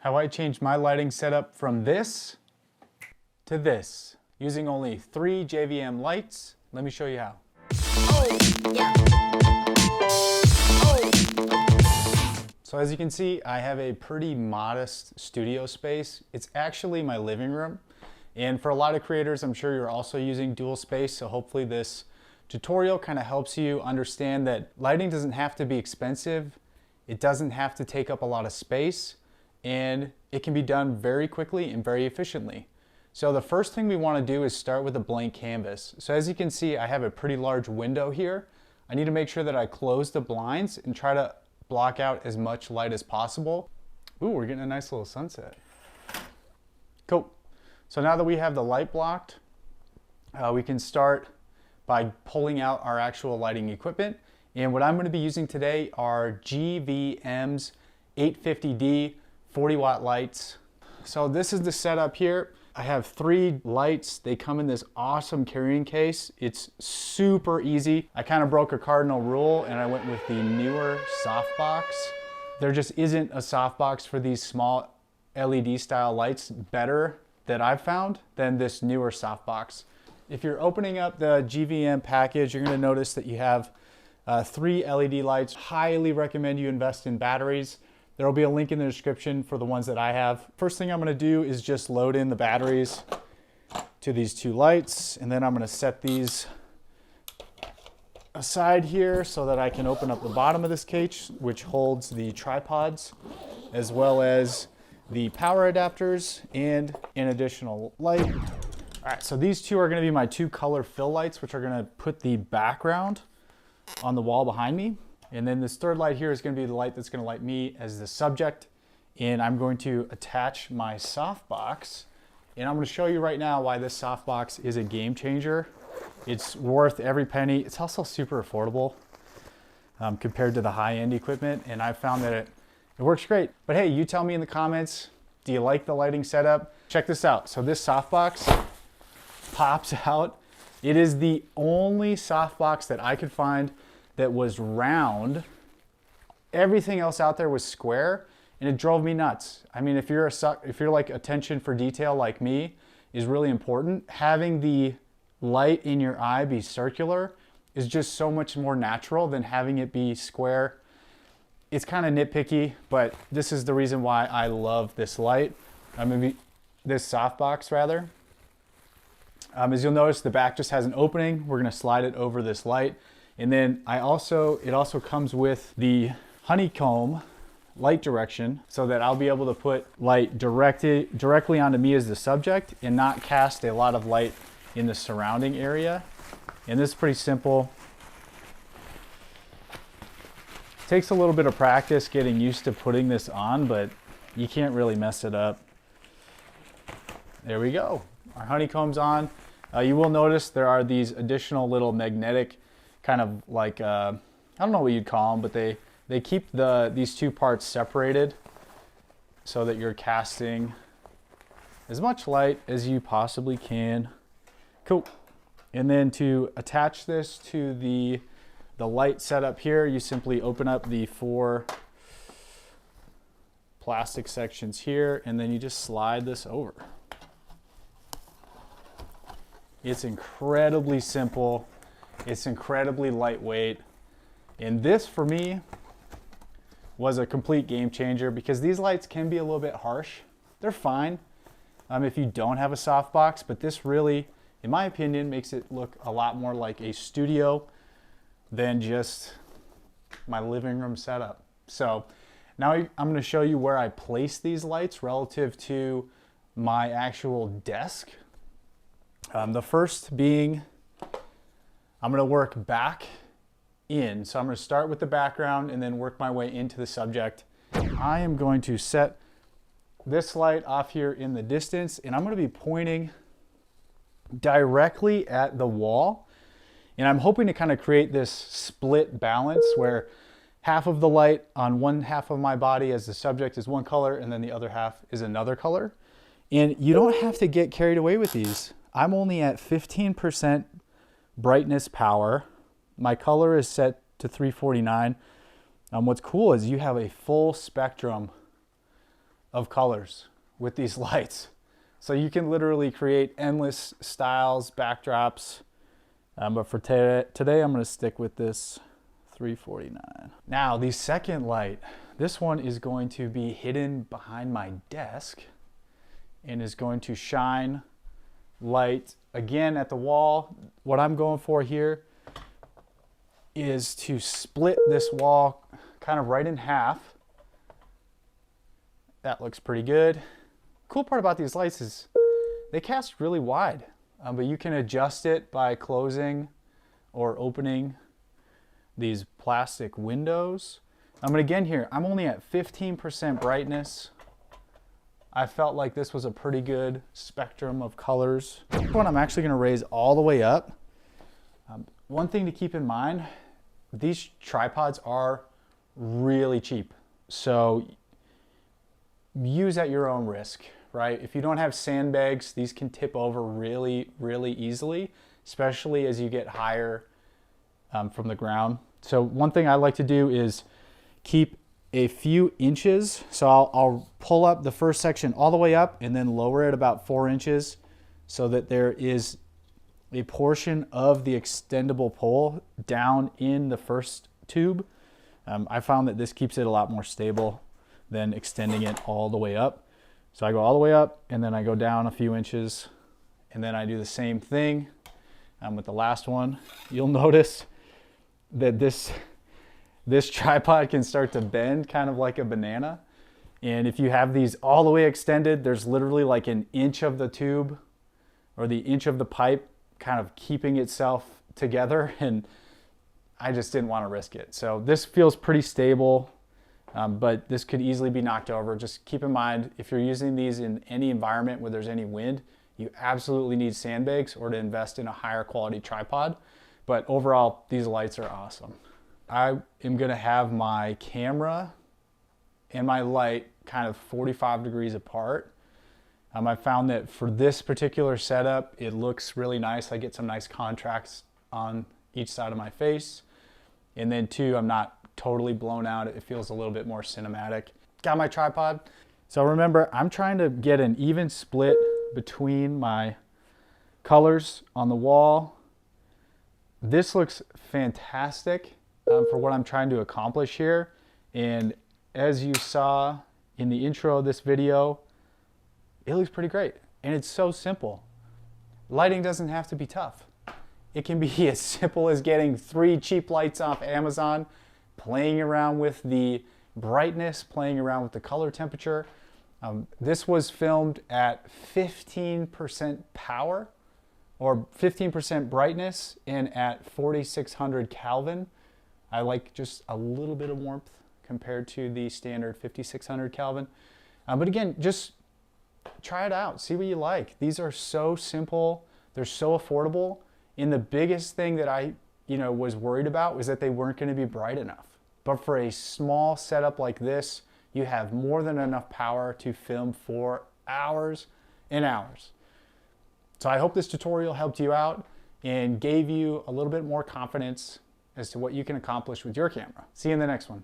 how I changed my lighting setup from this to this using only 3 JVM lights. Let me show you how. So as you can see, I have a pretty modest studio space. It's actually my living room. And for a lot of creators, I'm sure you're also using dual space. So hopefully this tutorial kind of helps you understand that lighting doesn't have to be expensive. It doesn't have to take up a lot of space, and it can be done very quickly and very efficiently. So the first thing we want to do is start with a blank canvas. So as you can see, I have a pretty large window here. I need to make sure that I close the blinds and try to block out as much light as possible. Ooh, we're getting a nice little sunset. Cool. So now that we have the light blocked, we can start by pulling out our actual lighting equipment. And what I'm going to be using today are GVM's 850D 40-watt lights. So this is the setup here. I have 3 lights. They come in this awesome carrying case. It's super easy. I kind of broke a cardinal rule and I went with the Neewer Softbox. There just isn't a softbox for these small LED style lights better that I've found than this Neewer Softbox. If you're opening up the GVM package, you're going to notice that you have 3 LED lights. Highly recommend you invest in batteries. There will be a link in the description for the ones that I have. First thing I'm going to do is just load in the batteries to these 2 lights, and then I'm going to set these aside here so that I can open up the bottom of this case, which holds the tripods as well as the power adapters and an additional light. All right, so these 2 are going to be my 2 color fill lights, which are going to put the background on the wall behind me. And then this 3rd light here is going to be the light that's going to light me as the subject. And I'm going to attach my softbox. And I'm going to show you right now why this softbox is a game changer. It's worth every penny. It's also super affordable compared to the high-end equipment. And I found that it works great. But hey, you tell me in the comments, do you like the lighting setup? Check this out. So this softbox pops out. It is the only softbox that I could find that was round. Everything else out there was square, and it drove me nuts. I mean, if you're like attention for detail like me is really important, having the light in your eye be circular is just so much more natural than having it be square. It's kind of nitpicky, but this is the reason why I love this light. This softbox rather. As you'll notice, the back just has an opening. We're going to slide it over this light. And then it also comes with the honeycomb light direction so that I'll be able to put light directly onto me as the subject and not cast a lot of light in the surrounding area. And this is pretty simple. It takes a little bit of practice getting used to putting this on, but you can't really mess it up. There we go. Our honeycomb's on. You will notice there are these additional little magnetic kind of like, I don't know what you'd call them, but they keep these 2 parts separated so that you're casting as much light as you possibly can. Cool. And then to attach this to the light setup here, you simply open up the 4 plastic sections here, and then you just slide this over. It's incredibly simple. It's incredibly lightweight. And this for me was a complete game changer because these lights can be a little bit harsh. They're fine if you don't have a softbox, but this really, in my opinion, makes it look a lot more like a studio than just my living room setup. So now I'm going to show you where I place these lights relative to my actual desk. The first being, I'm going to work back in. So I'm going to start with the background and then work my way into the subject. I am going to set this light off here in the distance, and I'm going to be pointing directly at the wall. And I'm hoping to kind of create this split balance where half of the light on one half of my body as the subject is one color and then the other half is another color. And you don't have to get carried away with these. I'm only at 15% brightness power. My color is set to 349. What's cool is you have a full spectrum of colors with these lights. So you can literally create endless styles, backdrops. But for today, I'm gonna stick with this 349. Now the second light, this one is going to be hidden behind my desk and is going to shine light again at the wall. What I'm going for here is to split this wall kind of right in half. That looks pretty good. Cool part about these lights is they cast really wide, but you can adjust it by closing or opening these plastic windows. But again here, I'm only at 15% brightness. I felt like this was a pretty good spectrum of colors. This one I'm actually gonna raise all the way up. One thing to keep in mind, these tripods are really cheap. So use at your own risk, right? If you don't have sandbags, these can tip over really, really easily, especially as you get higher from the ground. So one thing I like to do is keep a few inches. So I'll pull up the first section all the way up and then lower it about 4 inches so that there is a portion of the extendable pole down in the first tube. I found that this keeps it a lot more stable than extending it all the way up. So I go all the way up and then I go down a few inches and then I do the same thing with the last one. You'll notice that this tripod can start to bend kind of like a banana. And if you have these all the way extended, there's literally like an inch of the tube or the inch of the pipe kind of keeping itself together, and I just didn't want to risk it. So this feels pretty stable, but this could easily be knocked over. Just keep in mind, if you're using these in any environment where there's any wind, you absolutely need sandbags or to invest in a higher quality tripod. But overall, these lights are awesome. I am gonna have my camera and my light kind of 45 degrees apart. I found that for this particular setup, it looks really nice. I get some nice contrast on each side of my face. And then two, I'm not totally blown out. It feels a little bit more cinematic. Got my tripod. So remember, I'm trying to get an even split between my colors on the wall. This looks fantastic for what I'm trying to accomplish here. And as you saw in the intro of this video, it looks pretty great. And it's so simple. Lighting doesn't have to be tough. It can be as simple as getting 3 cheap lights off Amazon, playing around with the brightness, playing around with the color temperature. This was filmed at 15% power or 15% brightness and at 4600 Kelvin. I like just a little bit of warmth compared to the standard 5600 Kelvin. But again, just try it out, see what you like. These are so simple, they're so affordable. And the biggest thing that I was worried about was that they weren't going to be bright enough. But for a small setup like this, you have more than enough power to film for hours and hours. So I hope this tutorial helped you out and gave you a little bit more confidence as to what you can accomplish with your camera. See you in the next one.